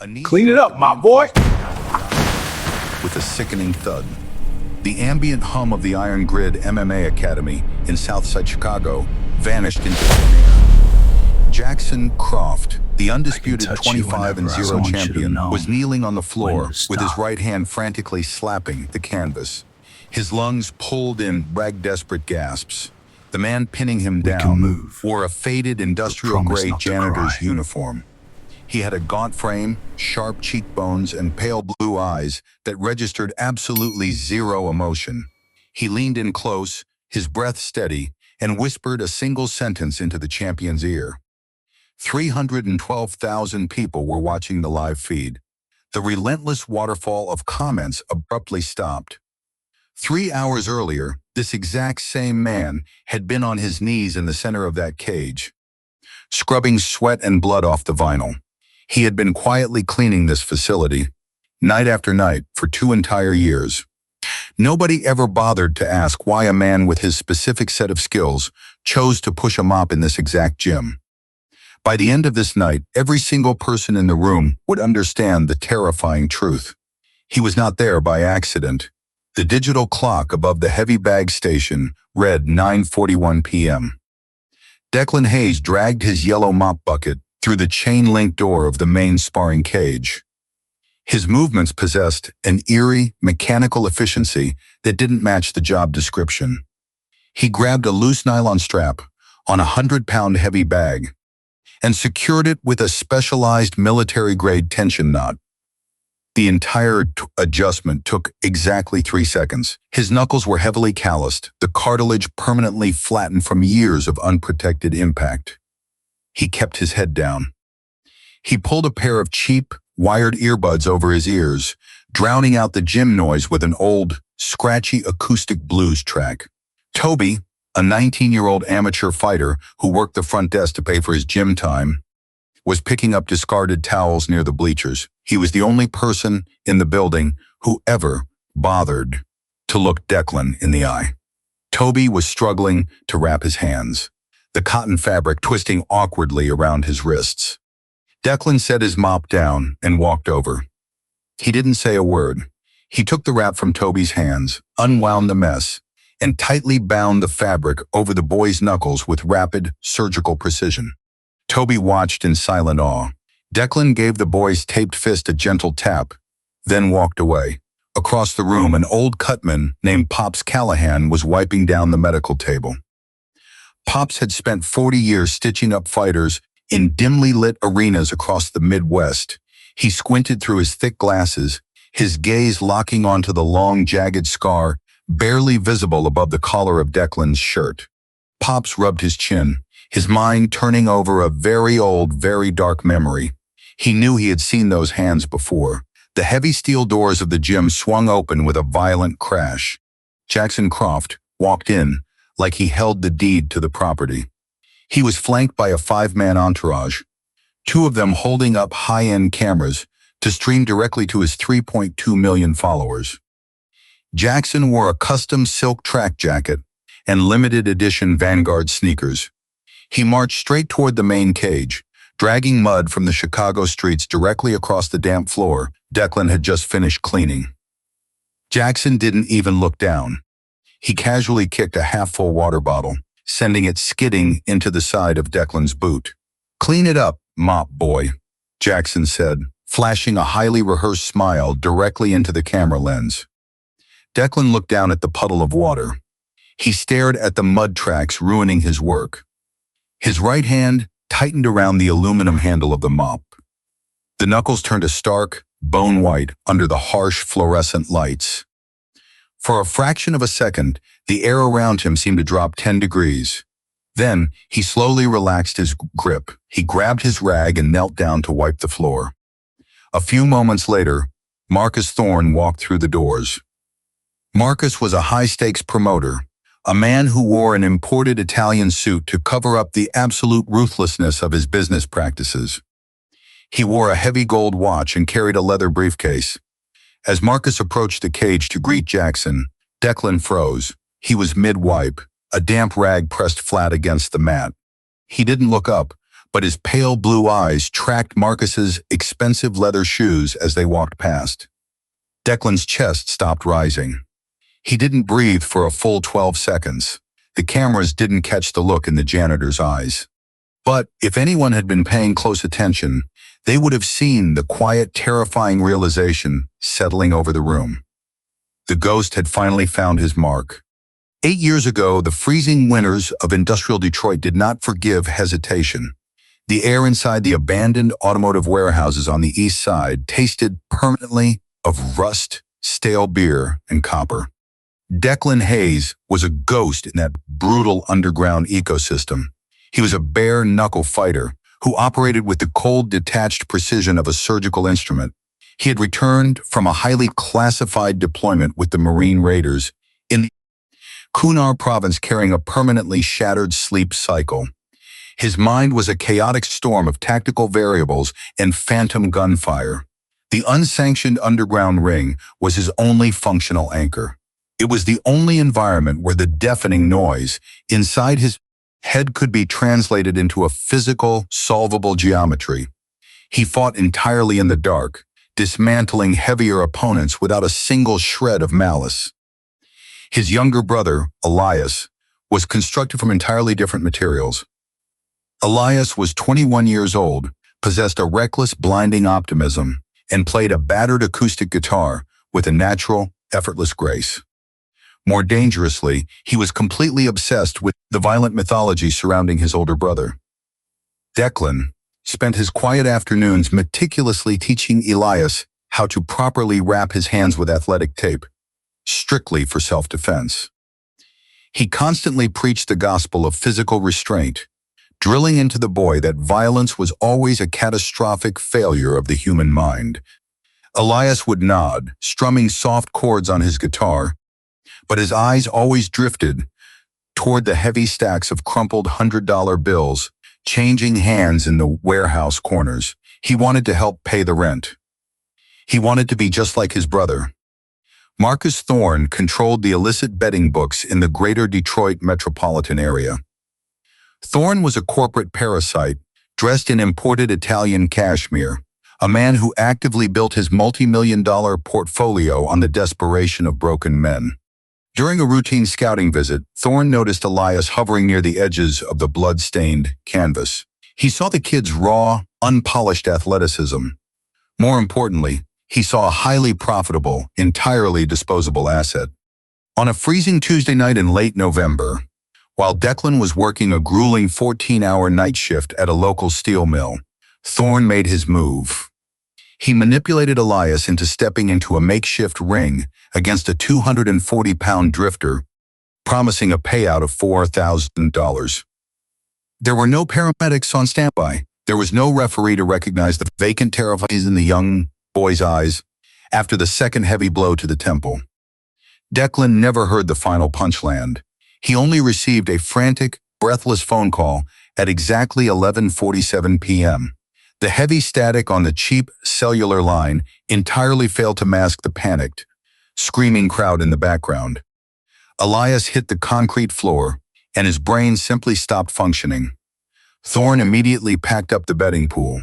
A knee Clean it struck up, the my boy. with a sickening thud. The ambient hum of the Iron Grid MMA Academy in Southside Chicago vanished into thin air. Jaxson Croft, the undisputed 25-0 champion, was kneeling on the floor with his right hand frantically slapping the canvas. His lungs pulled in desperate gasps. The man pinning him down wore a faded industrial-grade janitor's uniform. He had a gaunt frame, sharp cheekbones, and pale blue eyes that registered absolutely zero emotion. He leaned in close, his breath steady, and whispered a single sentence into the champion's ear. 312,000 people were watching the live feed. The relentless waterfall of comments abruptly stopped. 3 hours earlier, this exact same man had been on his knees in the center of that cage, scrubbing sweat and blood off the vinyl. He had been quietly cleaning this facility, night after night, for 2 entire years. Nobody ever bothered to ask why a man with his specific set of skills chose to push a mop in this exact gym. By the end of this night, every single person in the room would understand the terrifying truth. He was not there by accident. The digital clock above the heavy bag station read 9:41 p.m. Declan Hayes dragged his yellow mop bucket through the chain-link door of the main sparring cage. His movements possessed an eerie, mechanical efficiency that didn't match the job description. He grabbed a loose nylon strap on a 100-pound heavy bag and secured it with a specialized military-grade tension knot. The entire adjustment took exactly 3 seconds. His knuckles were heavily calloused, the cartilage permanently flattened from years of unprotected impact. He kept his head down. He pulled a pair of cheap, wired earbuds over his ears, drowning out the gym noise with an old, scratchy acoustic blues track. Toby, a 19-year-old amateur fighter who worked the front desk to pay for his gym time, was picking up discarded towels near the bleachers. He was the only person in the building who ever bothered to look Declan in the eye. Toby was struggling to wrap his hands, the cotton fabric twisting awkwardly around his wrists. Declan set his mop down and walked over. He didn't say a word. He took the wrap from Toby's hands, unwound the mess, and tightly bound the fabric over the boy's knuckles with rapid, surgical precision. Toby watched in silent awe. Declan gave the boy's taped fist a gentle tap, then walked away. Across the room, an old cutman named Pops Callahan was wiping down the medical table. Pops had spent 40 years stitching up fighters in dimly lit arenas across the Midwest. He squinted through his thick glasses, his gaze locking onto the long, jagged scar barely visible above the collar of Declan's shirt. Pops rubbed his chin, his mind turning over a very old, very dark memory. He knew he had seen those hands before. The heavy steel doors of the gym swung open with a violent crash. Jaxson Croft walked in like he held the deed to the property. He was flanked by a 5-man entourage, 2 of them holding up high-end cameras to stream directly to his 3.2 million followers. Jaxson wore a custom silk track jacket and limited edition Vanguard sneakers. He marched straight toward the main cage, dragging mud from the Chicago streets directly across the damp floor Declan had just finished cleaning. Jaxson didn't even look down. He casually kicked a half-full water bottle, sending it skidding into the side of Declan's boot. "Clean it up, mop boy," Jaxson said, flashing a highly rehearsed smile directly into the camera lens. Declan looked down at the puddle of water. He stared at the mud tracks ruining his work. His right hand tightened around the aluminum handle of the mop. The knuckles turned a stark, bone white under the harsh fluorescent lights. For a fraction of a second, the air around him seemed to drop 10 degrees. Then, he slowly relaxed his grip. He grabbed his rag and knelt down to wipe the floor. A few moments later, Marcus Thorne walked through the doors. Marcus was a high-stakes promoter, a man who wore an imported Italian suit to cover up the absolute ruthlessness of his business practices. He wore a heavy gold watch and carried a leather briefcase. As Marcus approached the cage to greet Jaxson, Declan froze. He was mid-wipe, a damp rag pressed flat against the mat. He didn't look up, but his pale blue eyes tracked Marcus's expensive leather shoes as they walked past. Declan's chest stopped rising. He didn't breathe for a full 12 seconds. The cameras didn't catch the look in the janitor's eyes. But if anyone had been paying close attention, they would have seen the quiet, terrifying realization settling over the room. The ghost had finally found his mark. 8 years ago, the freezing winters of industrial Detroit did not forgive hesitation. The air inside the abandoned automotive warehouses on the east side tasted permanently of rust, stale beer, and copper. Declan Hayes was a ghost in that brutal underground ecosystem. He was a bare-knuckle fighter who operated with the cold, detached precision of a surgical instrument. He had returned from a highly classified deployment with the Marine Raiders in the Kunar province carrying a permanently shattered sleep cycle. His mind was a chaotic storm of tactical variables and phantom gunfire. The unsanctioned underground ring was his only functional anchor. It was the only environment where the deafening noise inside his head could be translated into a physical, solvable geometry. He fought entirely in the dark, dismantling heavier opponents without a single shred of malice. His younger brother, Elias, was constructed from entirely different materials. Elias was 21 years old, possessed a reckless, blinding optimism, and played a battered acoustic guitar with a natural, effortless grace. More dangerously, he was completely obsessed with the violent mythology surrounding his older brother. Declan spent his quiet afternoons meticulously teaching Elias how to properly wrap his hands with athletic tape, strictly for self-defense. He constantly preached the gospel of physical restraint, drilling into the boy that violence was always a catastrophic failure of the human mind. Elias would nod, strumming soft chords on his guitar, but his eyes always drifted toward the heavy stacks of crumpled $100 bills changing hands in the warehouse corners. He wanted to help pay the rent. He wanted to be just like his brother. Marcus Thorne controlled the illicit betting books in the greater Detroit metropolitan area. Thorne was a corporate parasite dressed in imported Italian cashmere, a man who actively built his multi-million-dollar portfolio on the desperation of broken men. During a routine scouting visit, Thorne noticed Elias hovering near the edges of the blood-stained canvas. He saw the kid's raw, unpolished athleticism. More importantly, he saw a highly profitable, entirely disposable asset. On a freezing Tuesday night in late November, while Declan was working a grueling 14-hour night shift at a local steel mill, Thorne made his move. He manipulated Elias into stepping into a makeshift ring against a 240-pound drifter, promising a payout of $4,000. There were no paramedics on standby. There was no referee to recognize the vacant terrifies in the young boy's eyes after the second heavy blow to the temple. Declan never heard the final punch land. He only received a frantic, breathless phone call at exactly 11:47 p.m. The heavy static on the cheap cellular line entirely failed to mask the panicked, screaming crowd in the background. Elias hit the concrete floor, and his brain simply stopped functioning. Thorne immediately packed up the betting pool,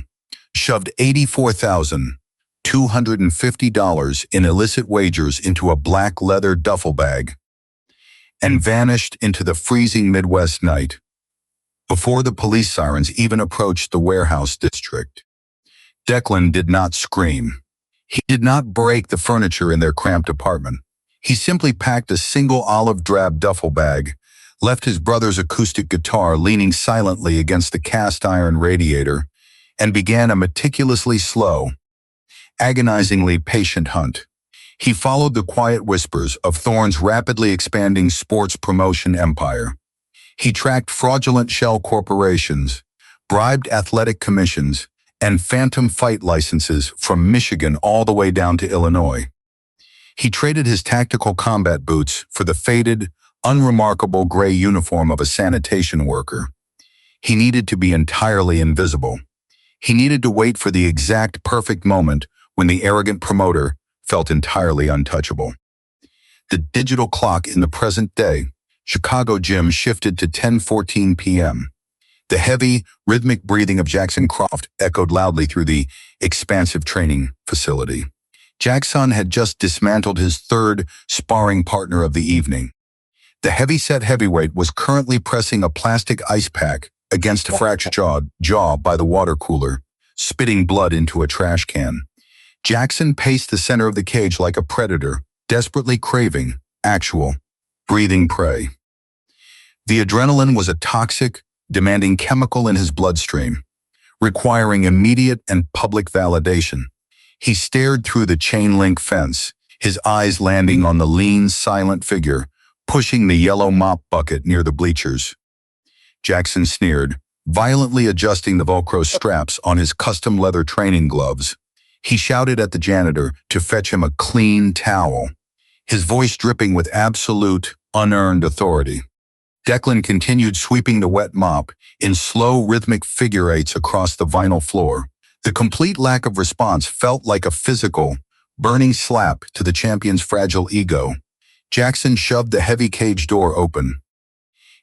shoved $84,250 in illicit wagers into a black leather duffel bag, and vanished into the freezing Midwest night, before the police sirens even approached the warehouse district. Declan did not scream. He did not break the furniture in their cramped apartment. He simply packed a single olive-drab duffel bag, left his brother's acoustic guitar leaning silently against the cast-iron radiator, and began a meticulously slow, agonizingly patient hunt. He followed the quiet whispers of Thorne's rapidly expanding sports promotion empire. He tracked fraudulent shell corporations, bribed athletic commissions, and phantom fight licenses from Michigan all the way down to Illinois. He traded his tactical combat boots for the faded, unremarkable gray uniform of a sanitation worker. He needed to be entirely invisible. He needed to wait for the exact perfect moment when the arrogant promoter felt entirely untouchable. The digital clock in the present day Chicago gym shifted to 10:14 p.m. The heavy, rhythmic breathing of Jaxson Croft echoed loudly through the expansive training facility. Jaxson had just dismantled his third sparring partner of the evening. The heavy-set heavyweight was currently pressing a plastic ice pack against a fractured jaw by the water cooler, spitting blood into a trash can. Jaxson paced the center of the cage like a predator, desperately craving actual, breathing prey. The adrenaline was a toxic, demanding chemical in his bloodstream, requiring immediate and public validation. He stared through the chain-link fence, his eyes landing on the lean, silent figure, pushing the yellow mop bucket near the bleachers. Jaxson sneered, violently adjusting the Velcro straps on his custom leather training gloves. He shouted at the janitor to fetch him a clean towel, his voice dripping with absolute, unearned authority. Declan continued sweeping the wet mop in slow, rhythmic figure eights across the vinyl floor. The complete lack of response felt like a physical, burning slap to the champion's fragile ego. Jaxson shoved the heavy cage door open.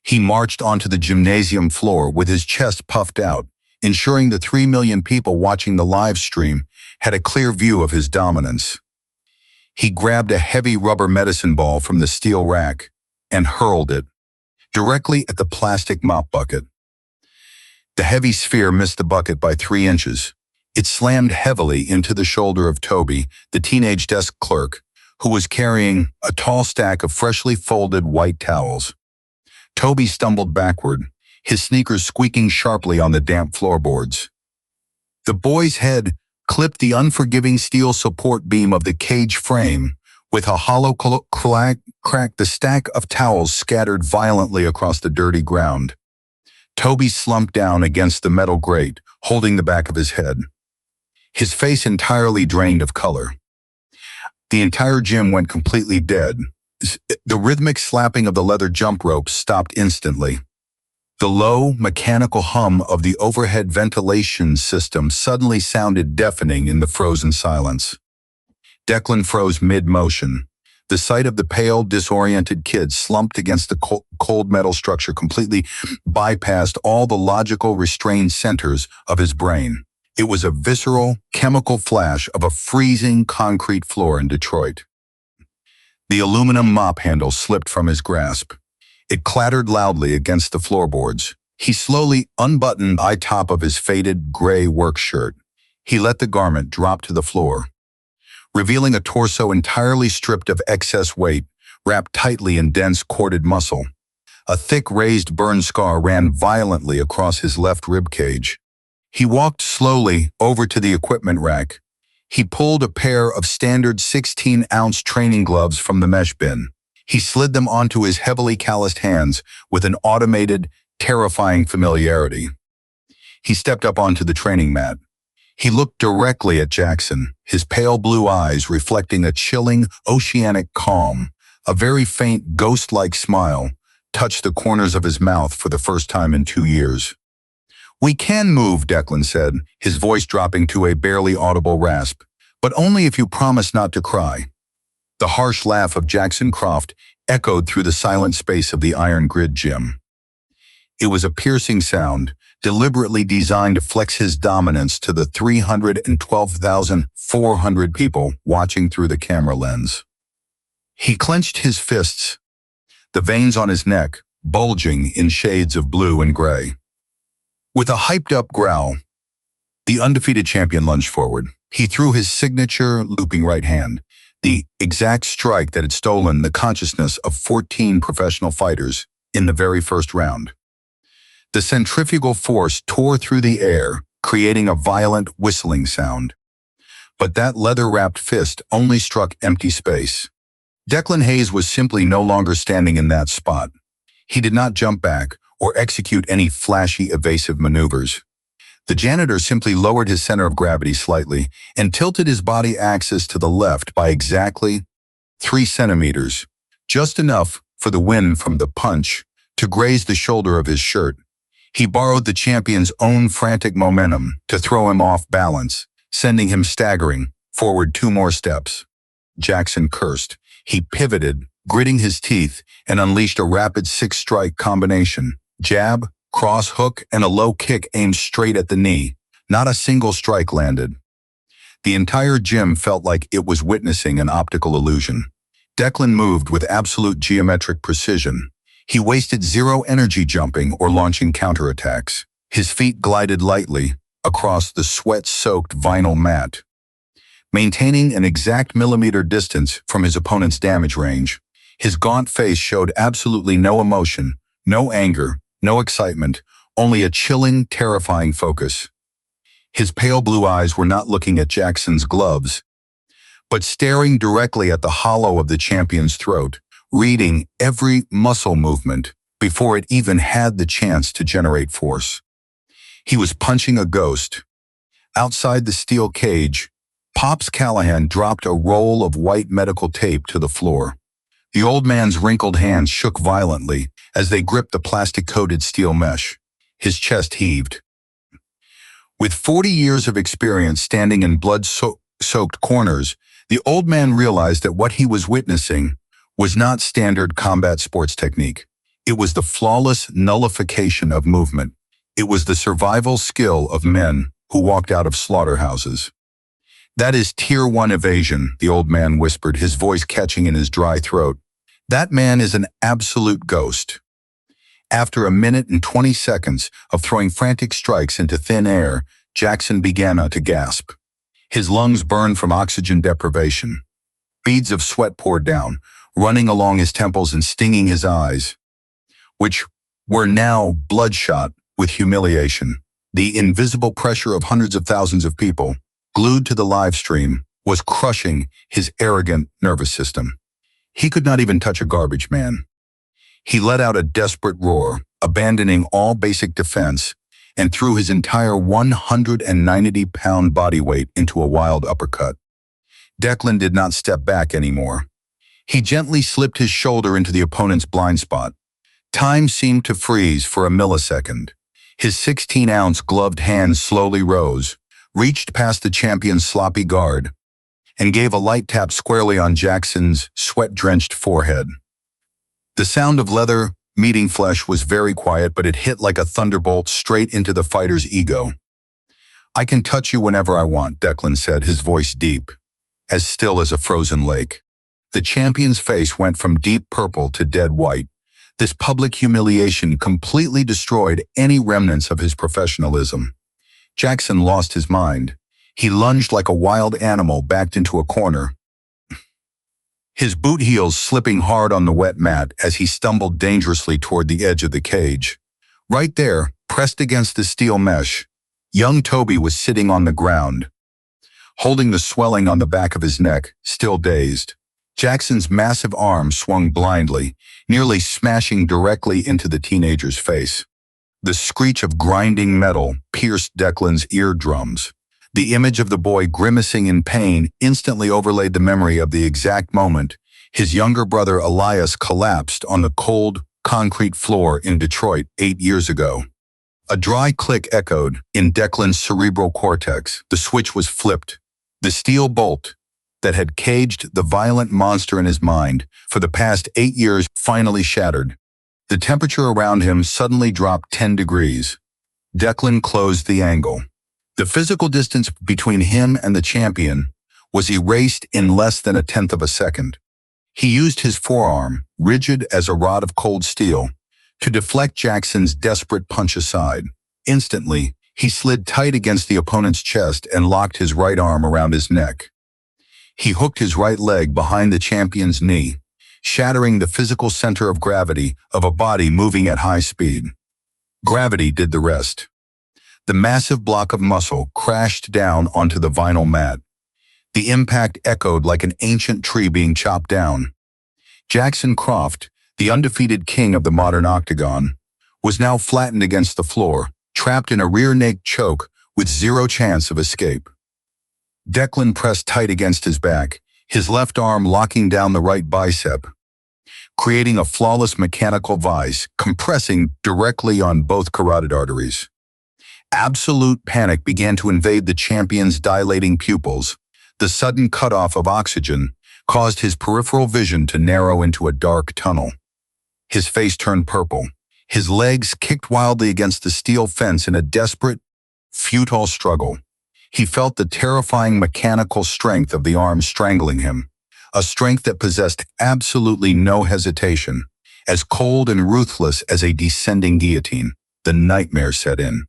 He marched onto the gymnasium floor with his chest puffed out, ensuring the 3 million people watching the live stream had a clear view of his dominance. He grabbed a heavy rubber medicine ball from the steel rack and hurled it directly at the plastic mop bucket. The heavy sphere missed the bucket by 3 inches. It slammed heavily into the shoulder of Toby, the teenage desk clerk, who was carrying a tall stack of freshly folded white towels. Toby stumbled backward, his sneakers squeaking sharply on the damp floorboards. The boy's head clipped the unforgiving steel support beam of the cage frame. With a hollow crack, the stack of towels scattered violently across the dirty ground. Toby slumped down against the metal grate, holding the back of his head, his face entirely drained of color. The entire gym went completely dead. The rhythmic slapping of the leather jump ropes stopped instantly. The low, mechanical hum of the overhead ventilation system suddenly sounded deafening in the frozen silence. Declan froze mid-motion. The sight of the pale, disoriented kid slumped against the cold metal structure completely bypassed all the logical, restrained centers of his brain. It was a visceral, chemical flash of a freezing concrete floor in Detroit. The aluminum mop handle slipped from his grasp. It clattered loudly against the floorboards. He slowly unbuttoned the top of his faded gray work shirt. He let the garment drop to the floor, revealing a torso entirely stripped of excess weight, wrapped tightly in dense corded muscle. A thick raised burn scar ran violently across his left rib cage. He walked slowly over to the equipment rack. He pulled a pair of standard 16-ounce training gloves from the mesh bin. He slid them onto his heavily calloused hands with an automated, terrifying familiarity. He stepped up onto the training mat. He looked directly at Jaxson, his pale blue eyes reflecting a chilling, oceanic calm. A very faint, ghost-like smile touched the corners of his mouth for the first time in 2 years. "We can move," Declan said, his voice dropping to a barely audible rasp, "but only if you promise not to cry." The harsh laugh of Jaxson Croft echoed through the silent space of the iron grid gym. It was a piercing sound, deliberately designed to flex his dominance to the 312,400 people watching through the camera lens. He clenched his fists, the veins on his neck bulging in shades of blue and gray. With a hyped-up growl, the undefeated champion lunged forward. He threw his signature looping right hand, the exact strike that had stolen the consciousness of 14 professional fighters in the very first round. The centrifugal force tore through the air, creating a violent whistling sound. But that leather-wrapped fist only struck empty space. Declan Hayes was simply no longer standing in that spot. He did not jump back or execute any flashy, evasive maneuvers. The janitor simply lowered his center of gravity slightly and tilted his body axis to the left by exactly 3 centimeters, just enough for the wind from the punch to graze the shoulder of his shirt. He borrowed the champion's own frantic momentum to throw him off balance, sending him staggering forward 2 more steps. Jaxson cursed. He pivoted, gritting his teeth, and unleashed a rapid 6-strike combination. Jab, cross hook, and a low kick aimed straight at the knee. Not a single strike landed. The entire gym felt like it was witnessing an optical illusion. Declan moved with absolute geometric precision. He wasted zero energy jumping or launching counterattacks. His feet glided lightly across the sweat-soaked vinyl mat, maintaining an exact millimeter distance from his opponent's damage range. His gaunt face showed absolutely no emotion, no anger, no excitement, only a chilling, terrifying focus. His pale blue eyes were not looking at Jackson's gloves, but staring directly at the hollow of the champion's throat, reading every muscle movement before it even had the chance to generate force. He was punching a ghost. Outside the steel cage, Pops Callahan dropped a roll of white medical tape to the floor. The old man's wrinkled hands shook violently as they gripped the plastic-coated steel mesh. His chest heaved. With 40 years of experience standing in blood-soaked corners, the old man realized that what he was witnessing was not standard combat sports technique. It was the flawless nullification of movement. It was the survival skill of men who walked out of slaughterhouses. "That is Tier 1 evasion," the old man whispered, his voice catching in his dry throat. "That man is an absolute ghost." After a minute and 20 seconds of throwing frantic strikes into thin air, Jaxson began to gasp. His lungs burned from oxygen deprivation. Beads of sweat poured down, running along his temples and stinging his eyes, which were now bloodshot with humiliation. The invisible pressure of hundreds of thousands of people, glued to the live stream, was crushing his arrogant nervous system. He could not even touch a garbage man. He let out a desperate roar, abandoning all basic defense, and threw his entire 190-pound body weight into a wild uppercut. Declan did not step back anymore. He gently slipped his shoulder into the opponent's blind spot. Time seemed to freeze for a millisecond. His 16-ounce gloved hand slowly rose, reached past the champion's sloppy guard, and gave a light tap squarely on Jackson's sweat-drenched forehead. The sound of leather meeting flesh was very quiet, but it hit like a thunderbolt straight into the fighter's ego. "I can touch you whenever I want," Declan said, his voice deep, as still as a frozen lake. The champion's face went from deep purple to dead white. This public humiliation completely destroyed any remnants of his professionalism. Jaxson lost his mind. He lunged like a wild animal backed into a corner, his boot heels slipping hard on the wet mat as he stumbled dangerously toward the edge of the cage. Right there, pressed against the steel mesh, young Toby was sitting on the ground, holding the swelling on the back of his neck, still dazed. Jackson's massive arm swung blindly, nearly smashing directly into the teenager's face. The screech of grinding metal pierced Declan's eardrums. The image of the boy grimacing in pain instantly overlaid the memory of the exact moment his younger brother Elias collapsed on the cold, concrete floor in Detroit 8 years ago. A dry click echoed in Declan's cerebral cortex. The switch was flipped. The steel bolt that had caged the violent monster in his mind for the past 8 years finally shattered. The temperature around him suddenly dropped 10 degrees. Declan closed the angle. The physical distance between him and the champion was erased in less than a tenth of a second. He used his forearm, rigid as a rod of cold steel, to deflect Jackson's desperate punch aside. Instantly, he slid tight against the opponent's chest and locked his right arm around his neck. He hooked his right leg behind the champion's knee, shattering the physical center of gravity of a body moving at high speed. Gravity did the rest. The massive block of muscle crashed down onto the vinyl mat. The impact echoed like an ancient tree being chopped down. Jaxson Croft, the undefeated king of the modern octagon, was now flattened against the floor, trapped in a rear naked choke with zero chance of escape. Declan pressed tight against his back, his left arm locking down the right bicep, creating a flawless mechanical vise, compressing directly on both carotid arteries. Absolute panic began to invade the champion's dilating pupils. The sudden cutoff of oxygen caused his peripheral vision to narrow into a dark tunnel. His face turned purple. His legs kicked wildly against the steel fence in a desperate, futile struggle. He felt the terrifying mechanical strength of the arm strangling him, a strength that possessed absolutely no hesitation, as cold and ruthless as a descending guillotine. The nightmare set in.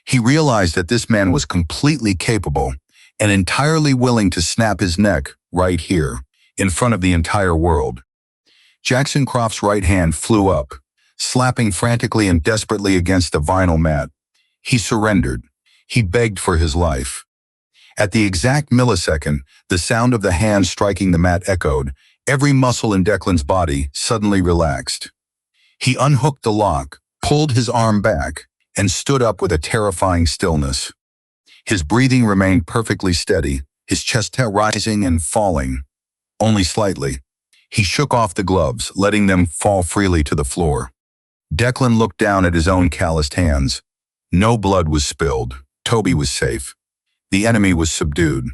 He realized that this man was completely capable and entirely willing to snap his neck right here, in front of the entire world. Jaxson Croft's right hand flew up, slapping frantically and desperately against the vinyl mat. He surrendered. He begged for his life. At the exact millisecond, the sound of the hand striking the mat echoed. Every muscle in Declan's body suddenly relaxed. He unhooked the lock, pulled his arm back, and stood up with a terrifying stillness. His breathing remained perfectly steady, his chest hair rising and falling, only slightly. He shook off the gloves, letting them fall freely to the floor. Declan looked down at his own calloused hands. No blood was spilled. Toby was safe. The enemy was subdued.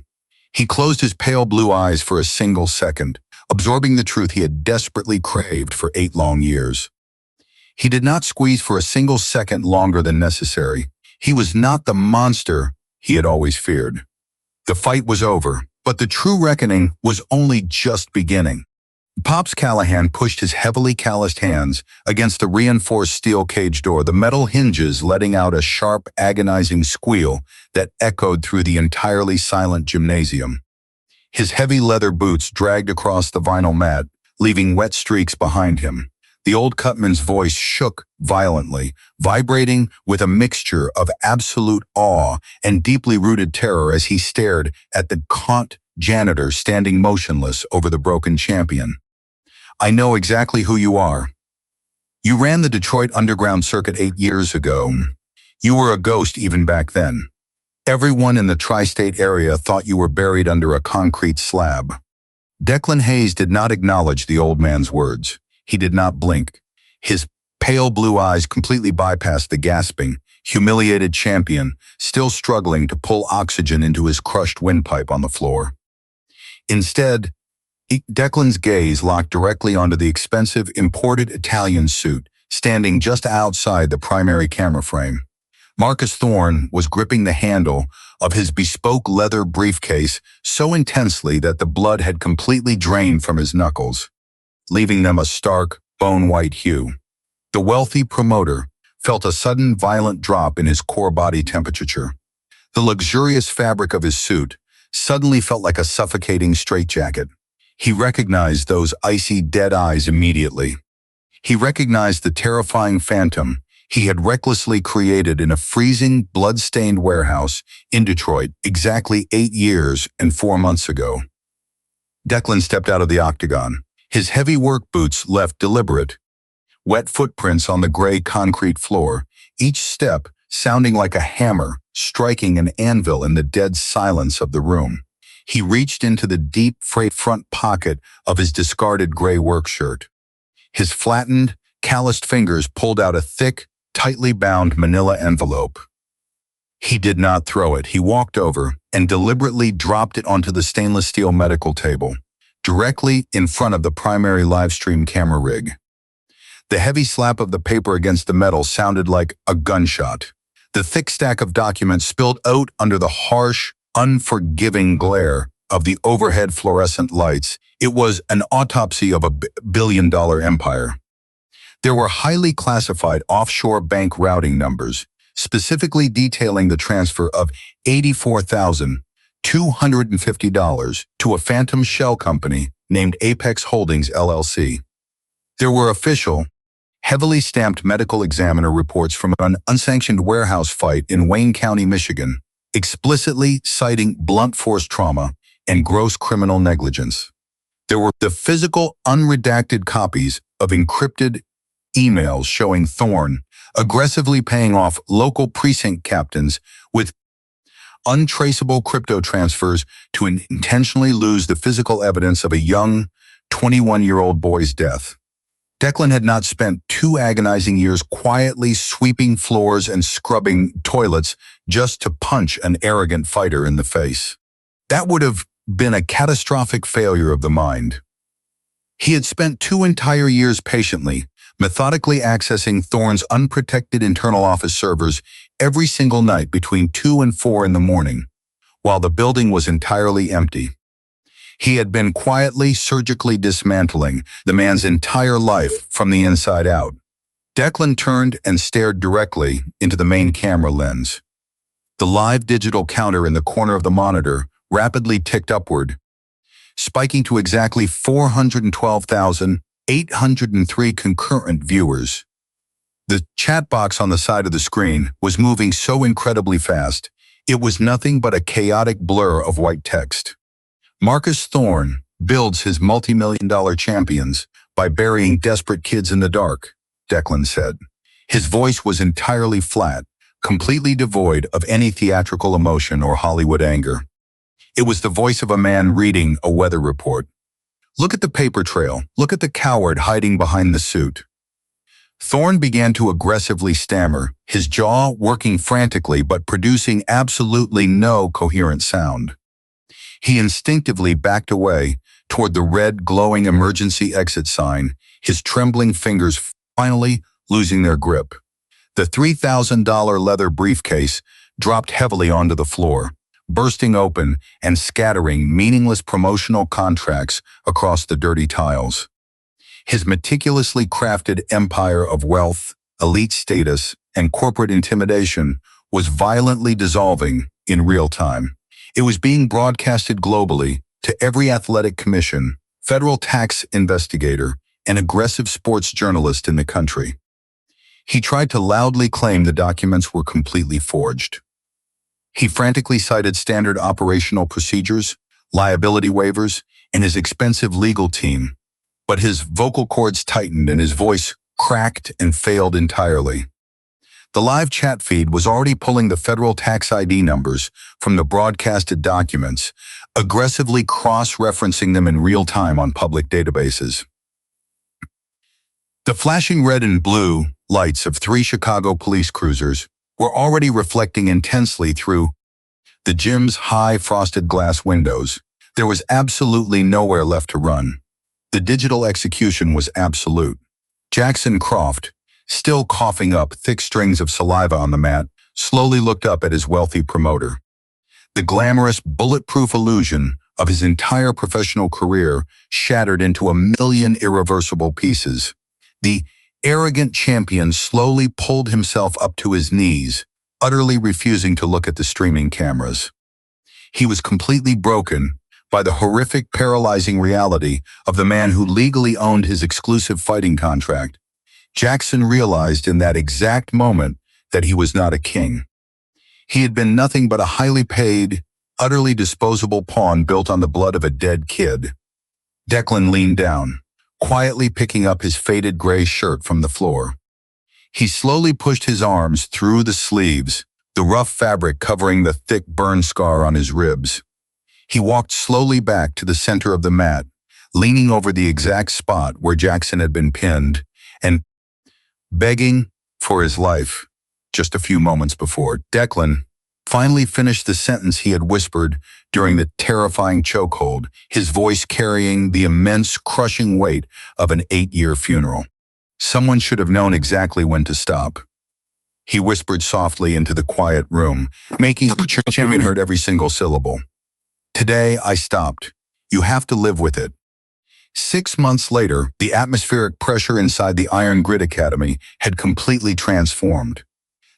He closed his pale blue eyes for a single second, absorbing the truth he had desperately craved for 8 long years. He did not squeeze for a single second longer than necessary. He was not the monster he had always feared. The fight was over, but the true reckoning was only just beginning. Pops Callahan pushed his heavily calloused hands against the reinforced steel cage door, the metal hinges letting out a sharp, agonizing squeal that echoed through the entirely silent gymnasium. His heavy leather boots dragged across the vinyl mat, leaving wet streaks behind him. The old cutman's voice shook violently, vibrating with a mixture of absolute awe and deeply rooted terror as he stared at the gaunt janitor standing motionless over the broken champion. I know exactly who you are. You ran the Detroit Underground Circuit 8 years ago. You were a ghost even back then. Everyone in the tri-state area thought you were buried under a concrete slab. Declan Hayes did not acknowledge the old man's words. He did not blink. His pale blue eyes completely bypassed the gasping, humiliated champion, still struggling to pull oxygen into his crushed windpipe on the floor. Instead, Declan's gaze locked directly onto the expensive imported Italian suit standing just outside the primary camera frame. Marcus Thorne was gripping the handle of his bespoke leather briefcase so intensely that the blood had completely drained from his knuckles, leaving them a stark, bone-white hue. The wealthy promoter felt a sudden violent drop in his core body temperature. The luxurious fabric of his suit suddenly felt like a suffocating straitjacket. He recognized those icy, dead eyes immediately. He recognized the terrifying phantom he had recklessly created in a freezing, blood-stained warehouse in Detroit exactly 8 years and 4 months ago. Declan stepped out of the octagon. His heavy work boots left deliberate, wet footprints on the gray concrete floor, each step sounding like a hammer striking an anvil in the dead silence of the room. He reached into the deep front pocket of his discarded gray work shirt. His flattened, calloused fingers pulled out a thick, tightly bound manila envelope. He did not throw it. He walked over and deliberately dropped it onto the stainless steel medical table, directly in front of the primary live stream camera rig. The heavy slap of the paper against the metal sounded like a gunshot. The thick stack of documents spilled out under the harsh, unforgiving glare of the overhead fluorescent lights. It was an autopsy of a billion-dollar empire. There were highly classified offshore bank routing numbers, specifically detailing the transfer of $84,250 to a phantom shell company named Apex Holdings LLC. There were official, heavily stamped medical examiner reports from an unsanctioned warehouse fight in Wayne County, Michigan, explicitly citing blunt force trauma and gross criminal negligence. There were the physical, unredacted copies of encrypted emails showing Thorne aggressively paying off local precinct captains with untraceable crypto transfers to intentionally lose the physical evidence of a young 21-year-old boy's death. Declan had not spent 2 agonizing years quietly sweeping floors and scrubbing toilets just to punch an arrogant fighter in the face. That would have been a catastrophic failure of the mind. He had spent 2 entire years patiently, methodically accessing Thorne's unprotected internal office servers every single night between 2 and 4 in the morning, while the building was entirely empty. He had been quietly, surgically dismantling the man's entire life from the inside out. Declan turned and stared directly into the main camera lens. The live digital counter in the corner of the monitor rapidly ticked upward, spiking to exactly 412,803 concurrent viewers. The chat box on the side of the screen was moving so incredibly fast, it was nothing but a chaotic blur of white text. Marcus Thorne builds his multi-million-dollar champions by burying desperate kids in the dark, Declan said. His voice was entirely flat, completely devoid of any theatrical emotion or Hollywood anger. It was the voice of a man reading a weather report. Look at the paper trail. Look at the coward hiding behind the suit. Thorne began to aggressively stammer, his jaw working frantically but producing absolutely no coherent sound. He instinctively backed away toward the red, glowing emergency exit sign, his trembling fingers finally losing their grip. The $3,000 leather briefcase dropped heavily onto the floor, bursting open and scattering meaningless promotional contracts across the dirty tiles. His meticulously crafted empire of wealth, elite status, and corporate intimidation was violently dissolving in real time. It was being broadcasted globally to every athletic commission, federal tax investigator, and aggressive sports journalist in the country. He tried to loudly claim the documents were completely forged. He frantically cited standard operational procedures, liability waivers, and his expensive legal team, but his vocal cords tightened and his voice cracked and failed entirely. The live chat feed was already pulling the federal tax ID numbers from the broadcasted documents, aggressively cross-referencing them in real time on public databases. The flashing red and blue lights of 3 Chicago police cruisers were already reflecting intensely through the gym's high frosted glass windows. There was absolutely nowhere left to run. The digital execution was absolute. Jaxson Croft, still coughing up thick strings of saliva on the mat, slowly looked up at his wealthy promoter. The glamorous, bulletproof illusion of his entire professional career shattered into a million irreversible pieces. The arrogant champion slowly pulled himself up to his knees, utterly refusing to look at the streaming cameras. He was completely broken by the horrific, paralyzing reality of the man who legally owned his exclusive fighting contract. Jaxson realized in that exact moment that he was not a king. He had been nothing but a highly paid, utterly disposable pawn built on the blood of a dead kid. Declan leaned down, quietly picking up his faded gray shirt from the floor. He slowly pushed his arms through the sleeves, the rough fabric covering the thick burn scar on his ribs. He walked slowly back to the center of the mat, leaning over the exact spot where Jaxson had been pinned, and begging for his life. Just a few moments before, Declan finally finished the sentence he had whispered during the terrifying chokehold, his voice carrying the immense, crushing weight of an 8-year funeral. Someone should have known exactly when to stop. He whispered softly into the quiet room, making the champion heard every single syllable. Today, I stopped. You have to live with it. 6 months later, the atmospheric pressure inside the Iron Grid Academy had completely transformed.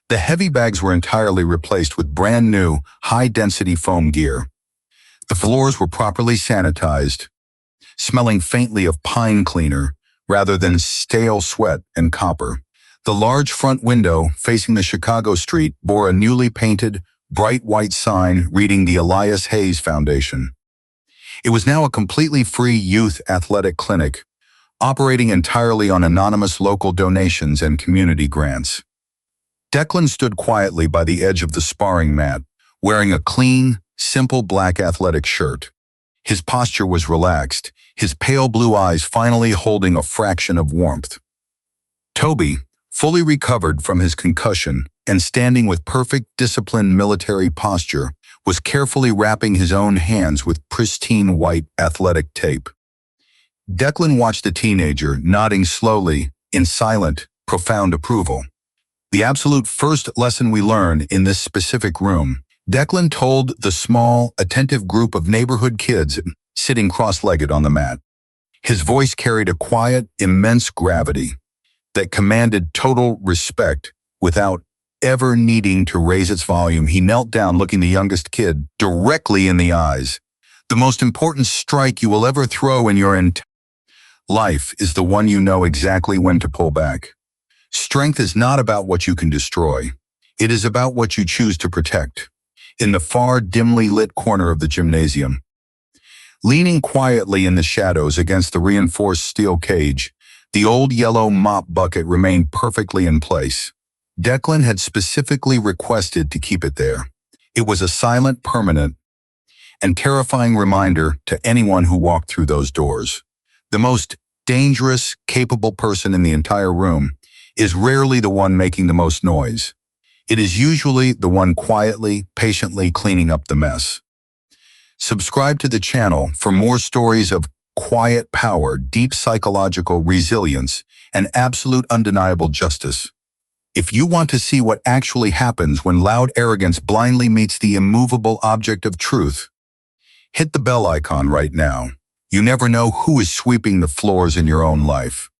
The heavy bags were entirely replaced with brand new, high-density foam gear. The floors were properly sanitized, smelling faintly of pine cleaner rather than stale sweat and copper. The large front window facing the Chicago street bore a newly painted, bright white sign reading the Elias Hayes Foundation. It was now a completely free youth athletic clinic, operating entirely on anonymous local donations and community grants. Declan stood quietly by the edge of the sparring mat, wearing a clean, simple black athletic shirt. His posture was relaxed, his pale blue eyes finally holding a fraction of warmth. Toby, fully recovered from his concussion and standing with perfect disciplined military posture, was carefully wrapping his own hands with pristine white athletic tape. Declan watched the teenager, nodding slowly in silent, profound approval. The absolute first lesson we learn in this specific room, Declan told the small, attentive group of neighborhood kids sitting cross-legged on the mat. His voice carried a quiet, immense gravity that commanded total respect without ever needing to raise its volume. He knelt down, looking the youngest kid directly in the eyes. The most important strike you will ever throw in your entire life is the one you know exactly when to pull back. Strength is not about what you can destroy. It is about what you choose to protect. In the far dimly lit corner of the gymnasium, leaning quietly in the shadows against the reinforced steel cage, the old yellow mop bucket remained perfectly in place. Declan had specifically requested to keep it there. It was a silent, permanent, and terrifying reminder to anyone who walked through those doors. The most dangerous, capable person in the entire room is rarely the one making the most noise. It is usually the one quietly, patiently cleaning up the mess. Subscribe to the channel for more stories of quiet power, deep psychological resilience, and absolute undeniable justice. If you want to see what actually happens when loud arrogance blindly meets the immovable object of truth, hit the bell icon right now. You never know who is sweeping the floors in your own life.